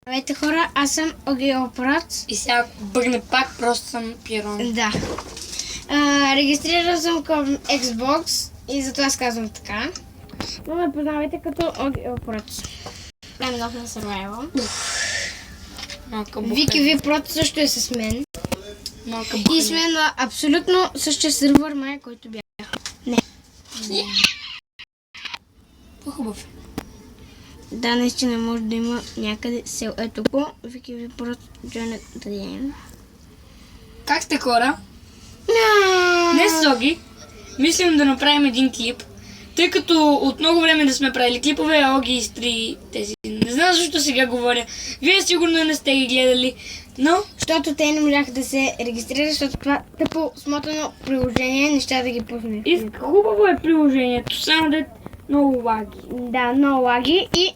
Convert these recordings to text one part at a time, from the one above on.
Здравейте хора, аз съм Огиопрат. И сега ако бъгне пак, просто съм Пирон. Да. Регистриран съм към Xbox и затова казвам така. Но ме познавайте като Огиопрат. Прям нов на Survival. Вики Випрот също е с мен. И сме на абсолютно същия сервер, май, който бях. Не. По-хубав. Да, наистина може да има някъде сел. Ето го, Вики Випрот, Join the Game. Как сте хора? Днес Оги мислим да направим един клип. Тъй като от много време да сме правили клипове, Оги изтри тези. Не знам защо сега говоря. Вие сигурно не сте ги гледали, но... Защото те не можаха да се регистрират, защото това тъпо смотано приложение неща да ги пусне. Хубаво е приложението, само да е много лаги. Да, много лаги и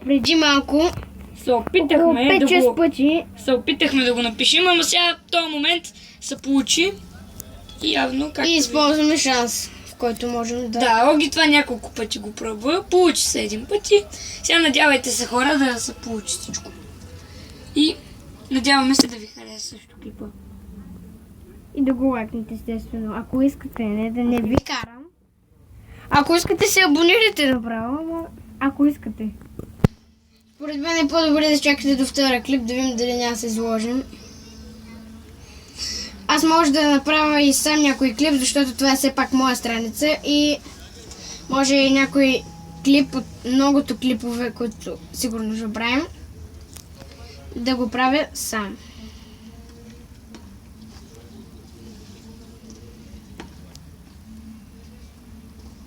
преди малко Се опитахме пъти да го напишем, ама сега в този момент се получи и явно как... и използваме шанс, в който можем да... Да, Оги това няколко пъти го пробва, получи се един път и сега надявайте се хора да се получи всичко. И надяваме се да ви хареса също клипа. И да го лайкнете естествено, ако искате, не да не ви карам. Ако искате се абонирайте направо, ама ако искате. Според мен е по-добре да чакате до втория клип, да видим дали няма се изложим. Аз може да направя и сам някой клип, защото това е все пак моя страница и може и някой клип от многото клипове, които сигурно ще правим, да го правя сам.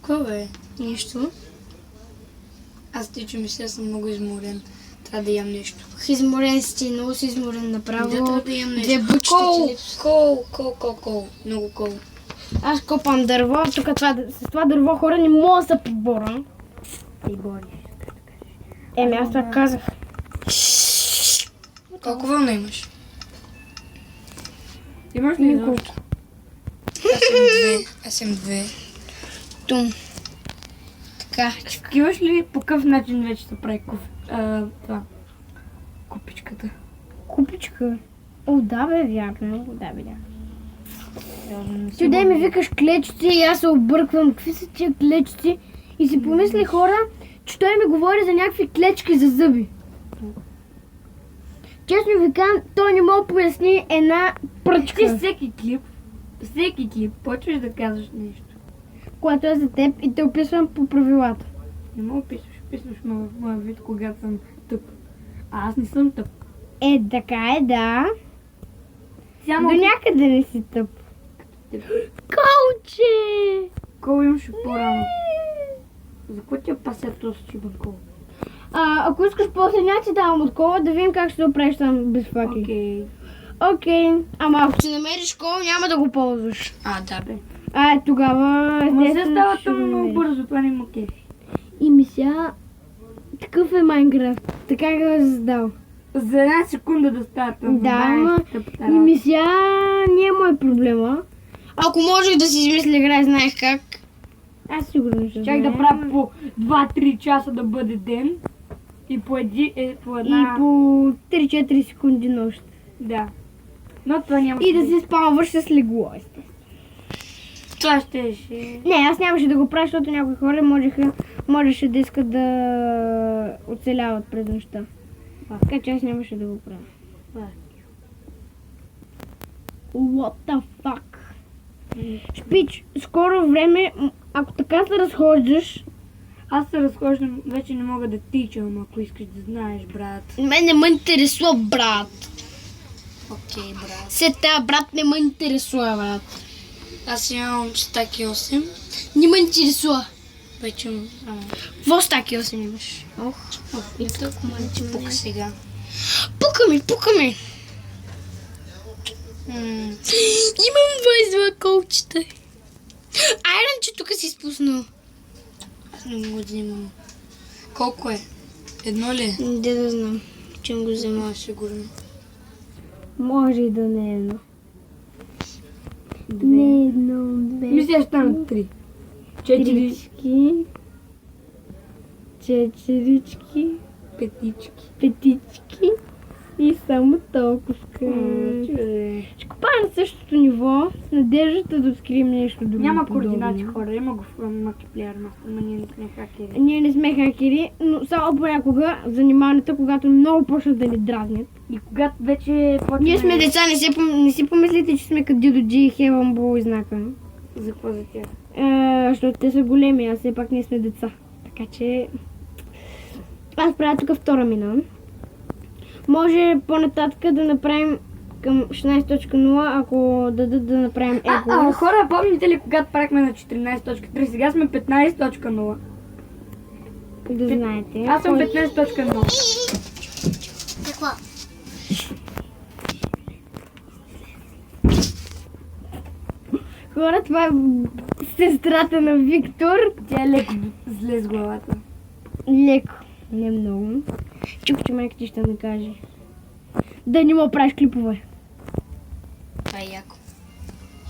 Какво бе? Нищо. Аз тичам и сега съм много изморен. Трябва да ям нещо. Изморен си, много си изморен направо. Да, трябва да ям нещо. Две бучки ти липсват. Кол. Много кол. Аз копам дърво, тук с това дърво хора не мога да се приборя. Ти бориш. Еми аз това казах. Колко вълна имаш? Имаш ли колко? Аз съм две. Тум. Така. Имаш ли по какъв начин вече се прави това? Купичката. Купичка? О, да бе, вярно. Да бе, да. Ти дай ми викаш клечци и аз се обърквам. Какви са тия клечци? И си помисли хора, че той ми говори за някакви клечки за зъби. Честно ви казвам, той не мога да поясни една пръчка. Ти всеки клип почваш да казваш нещо. Когато е за теб и те описвам по правилата. Не мога писваш в моя вид, когато съм тъп. А аз не съм тъп. Е, така е, да. До някъде не си тъп. Колче! Кол имаше по-рано. За какво ти е пася този чибан кол? Ако искаш после няма ти давам от кола, да видим как ще се оправиш там без факи. Окей. Ама ако си намериш кол, няма да го ползваш. Да бе. Тогава... Ама се става тъмно много бързо, това не има кефи. И ми сега... Такъв е Майнкрафт. Така го е създал. За една секунда да става тъмно. Да, ама... И ми сега... Не е мой проблема. Ако можех да си измисля игра, знаех как. Аз сигурно ще чак да правя по 2-3 часа да бъде ден. И по една... И по 3-4 секунди нощ. Да. Но това няма... И да се спалваш с легло, естествено. Това ще... Не, аз нямаше да го правя, защото някои хора можеше да искат да оцеляват през нощта. Така че аз нямаше да го правя. What the fuck? Шпич, скоро време, ако така се разхождаш... Аз се разхождам, вече не мога да тичам, ако искаш да знаеш, брат. Мен не ме интересува, брат. Окей, брат. Брат, не ме интересува, брат. Аз имам стаки 8. Не ме интересува. Вече имам... Какво стаки 8 имаш? И толкова ме ти пука сега. Пука ми! Имам 22 колчета. Айрон, че тук си спуснал. Аз не мога да взимам. Колко е? Едно ли? Не да знам, че го взема. Сигурно. Може и да не е едно. Не едно, две. Мисля, ще стана 3. 4. Четирички. Петички. И само толкова. Ще копая на същото ниво, с надеждата да открием нещо друго. Няма подобно. координати, хора. Има го в мултиплеер, но ние не сме хакери. Ние не сме хакери, но само понякога занимаването, когато много почнат да ни дразнят. И когато вече почваме... Ние сме деца, не си помислите, че сме като Дидо и Хевън и знака. За какво за тях? Защото те са големи, а все пак ние сме деца. Така че... Аз правя тук втора мина. Може по-нататък да направим към 16.0, ако дадат да направим его. Хора, помните ли когато правихме на 14.3? Сега сме 15.0. Да знаете. Аз съм 15.0. Какво? Хора, това е сестрата на Виктор. Тя е леко зле с главата. Леко. Не много. Чук, че майка ти ще ми каже. Да не мога да правиш клипове. Това е яко.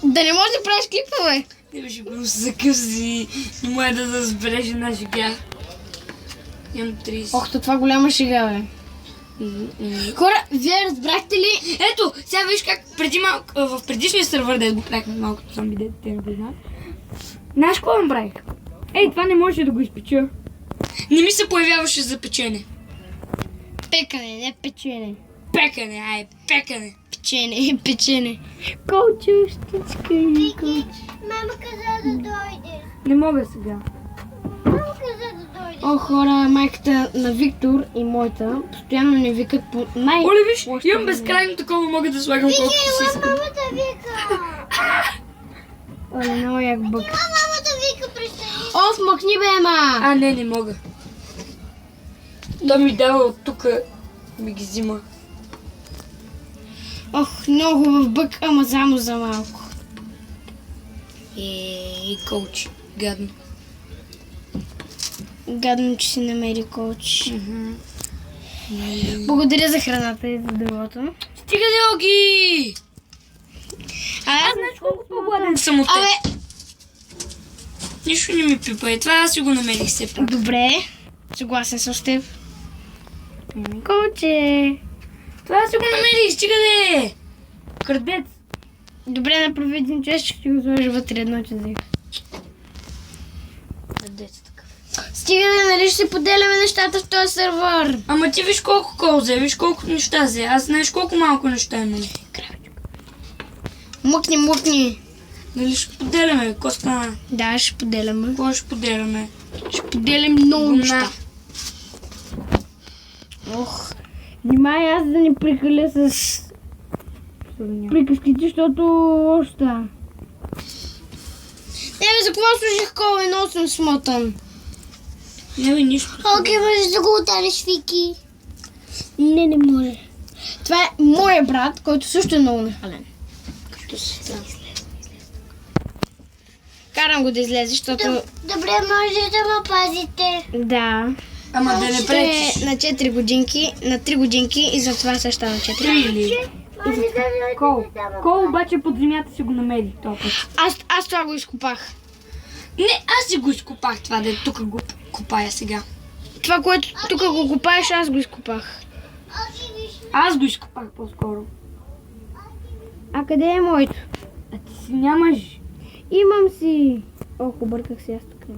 Да не можеш да правиш клипове. Не беше го закъси. Не може да разбереш една шега. Имам 30. Ох, това голяма шега, бе. Хора, вие разбрахте ли? Ето, сега виж как преди малко, в предишния сървър, да го правихме малкото зомби, дете те не го знаят. Знаеш какво направих? Ей, това не може да го изпеча. Не ми се появяваше за печене. Пекане, не печене. Пекане, пекане. Печене, печене. Колчо, щичка и колчо. Мама каза да дойде. Не мога сега. Мама каза да дойде. О, хора, майката на Виктор и моята постоянно не викат по най... Оле, виж, имам безкрайно такова, мога да слагам колкото си искам. Мамата вика. Оле, много як бък. Мамата вика престани. О, смъкни, бе, ма! А, не мога. То ми дава от тук, ми ги взима. Ох, много хубав бък, ама само за малко. И коуч, гадно. Гадно, че си намери коуч. Благодаря за храната и за другото. Стига да Оги! Аз Знаеш колко по-гладен съм от теб? Абе, Нищо не ми пипа, и това аз си го намерих все пак. добре. Съгласен съм с теб. Коуче. Това аз си го намерих, стига да е! Крадец! Добре, направи един чест, ще го сложи вътре едно чезик. Крадец такъв. Стига да, нали ще си поделяме нещата в този сървър. Ама ти виж колко кол взе, виж колко неща взе. Аз знаеш колко малко неща имам. Мукни. Нали ще поделяме, какво стана? Да, ще поделяме. Какво ще поделяме? Ще поделям много Гумна. неща. Ох, внимай аз да не прекаля с приказките, защото още. Не бе, за какво служих кола и много съм смотан? Не бе, нищо. Окей, можеш да го удариш, Вики. Не може. Това е моя брат, който също е много нахален. Карам го да излезе, защото... Добре, може да ме пазите. Да. Ама да не Ще пречиш. е на 4 годинки, на 3 годинки и затова се става 4. Или? Може да дойде Кол. да ме Кол обаче под земята си го намери този път. Аз това го изкопах. Не, аз си го изкопах това, да тук го копая сега. Това, което тук го копаеш, аз го изкопах. Аз го изкопах по-скоро. А къде е моето? А ти си нямаш. Имам си. Ох, обърках се аз тук.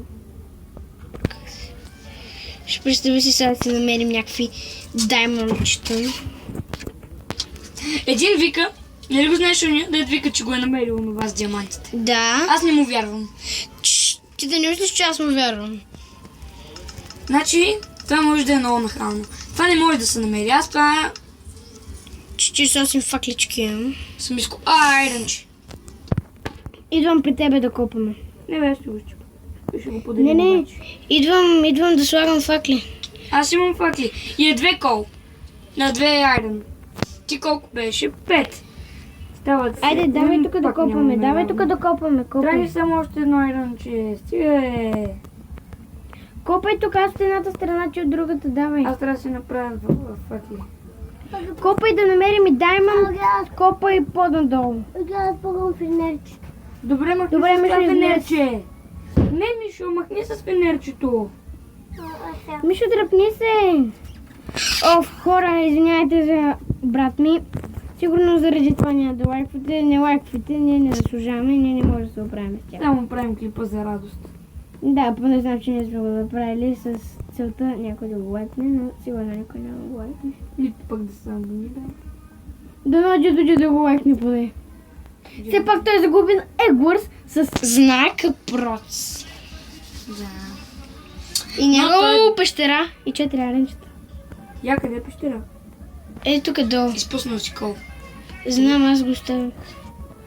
Ще представи си сега да си намерим някакви даймондчета. Един вика, нали го знаеш, да вика, че го е намерил онова с диамантите. Да. Аз не му вярвам. Ти да не мислиш, че аз му вярвам. Значи, това може да е много нахално. Това не може да се намери. Аз това 48 факлички имам. съм искал. Айрънче. Идвам при тебе да копаме. Не бе, ще го щупа. Ще го поделим Не. обаче. Идвам да слагам факли. Аз имам факли. И е 2 кол. На 2 айрон. Ти колко беше? 5. Стават се. Айде, давай тук да Пак копаме. нямаме Давай много. тук да копаме. Трябва Копай. ни само още едно айронче. Стига е. Копай тук, аз от едната страна, че от другата. Давай. Аз трябва да си направя факли. Копай да намерим и даймонд. Копай по-надолу. Гледат по-гъм фенерчето. Добре, махни Добре, с Мишо, това излез. фенерче. Не, Мишо, махни с фенерчето. Мишо, дръпни се. Хора, извиняйте за брат ми. Сигурно заради това няма да лайквате. Не лайквате, ние не заслужаваме и ние не можем да се оправим с тях. Само правим клипа за радост. Да, поне знам, че ние сме го направили с целта някой да го лайкне, но сигурно някой няма да го лайкне. Нито пък да се абонира. Дано дойде да го лайкне поне. Все пак той е загубен Егвърс с знак проц. Да. И няма пещера и 4 аренчета. Я къде е пещера? Ето тук долу. Изпуснал си кол. Знам, аз го оставям.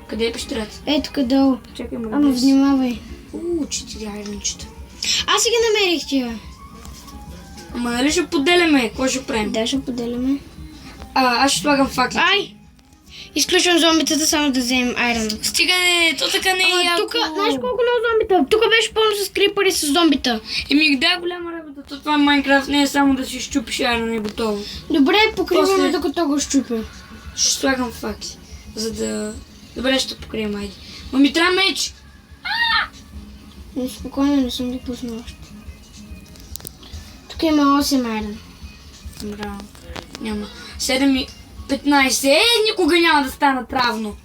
Къде е пещерата? Ето тук долу. Чакай, ме Ама внимавай. 4 айрончета. Аз си ги намерих тия. Ама нали ще поделяме? Какво ще правим? Да, ще поделяме. Аз ще слагам факли. Ай! Изключвам зомбитата, само да вземем айрон. Стига де, то така не е яко. Тук, знаеш колко много зомбита? Тук беше пълно с крипъри с зомбита. Да, голяма работа. То това Майнкрафт не е само да си щупиш айрон и готово. Добре, покриваме После- докато го щупя. Ще слагам факли. За да... Добре, ще покрием, айде. Но ми трябва меч! Но спокойно, не съм ги пуснал още. Тук има 8 айрон. Браво. Няма. 7 и 15. Никога няма да станат равно.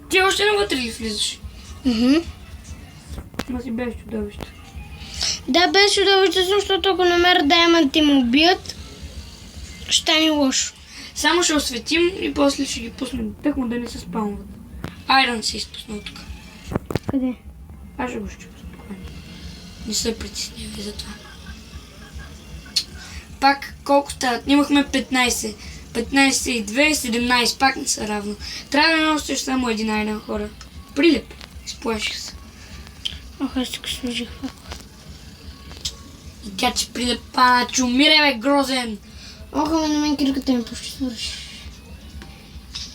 Ти още навътре ли влизаш? Ма си без чудовище. Да, без чудовище, защото ако намерят даймант и му убият, ще стане лошо. Само ще осветим и после ще ги пуснем. Тъкмо да не се спалват. Айрон се изпуснал тук. Къде? Аз ще го щупя спокойно. Не се притеснявай за това. Пак колко стават? Имахме 15. 15 и 2, 17. Пак не са равно. Трябва да носиш само един айрон, хора. Прилеп. Изплаших се. Ох, аз тук сложих фак. И тя че прилепа, че умирай, бе, грозен. Ох, ама на мен кирката ми почти свърши.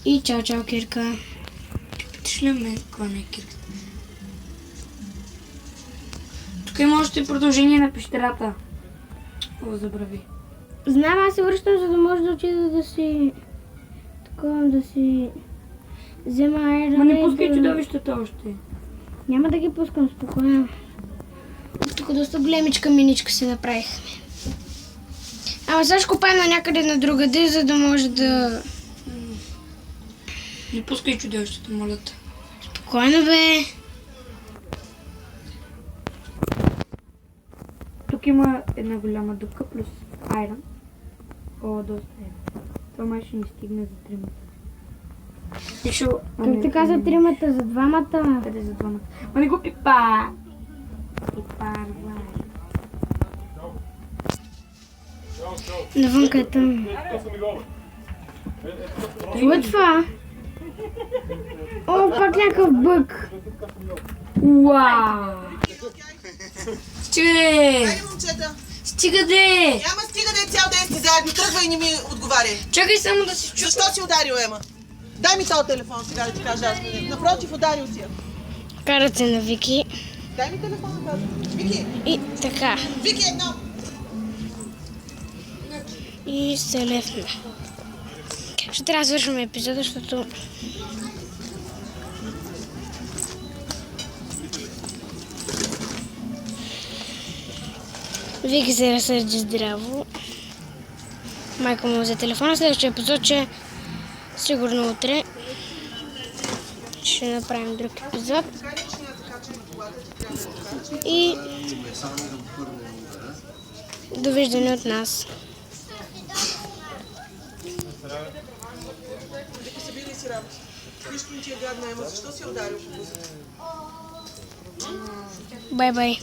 И чао, кирка. Питаш ли ме, каква не е кирката? Тук има още продължение на пещерата. О, забрави. Знам, аз се връщам, за да може да отида да си... Такова, да си... Взема айрон. Ма не пускай чудовищата още. Няма да ги пускам, спокойно. Тук доста големичка миничка си направихме. Ама сега ще копаем на някъде на другаде, за да може да... Не пускай чудовищата, моля те. Спокойно, бе. Тук има една голяма дупка плюс айрон. О, доста е. Това май ще ни стигне за тримата. Как те каза тримата? За двамата? Къде за двамата? Ма не го пипа! Пипа, Навънка е тъмно. Какво е това? О, пак някакъв бък. Уау! Стига де! Айде, момчета! Стига де! Няма стига да е цял ден сте заедно, тръгвай и не ми отговаряй. Чакай само да си чу. Защо си ударил, Ема? Дай ми този телефон сега да ти кажа аз. Напротив, ударил си я. Карат се на Вики. Дай ми телефона, казвам. Вики! И така. Вики, едно! И се лефна. Ще трябва да свършим епизода, защото... Вики се разсърди здраво. Майка му взе телефона. Следващия епизод, че сигурно утре ще направим друг епизод. И довиждане от нас. Вики, събирай си работа. Нищо не ти е гадно, Ема. Защо си ударил по бузата? Бай-бай.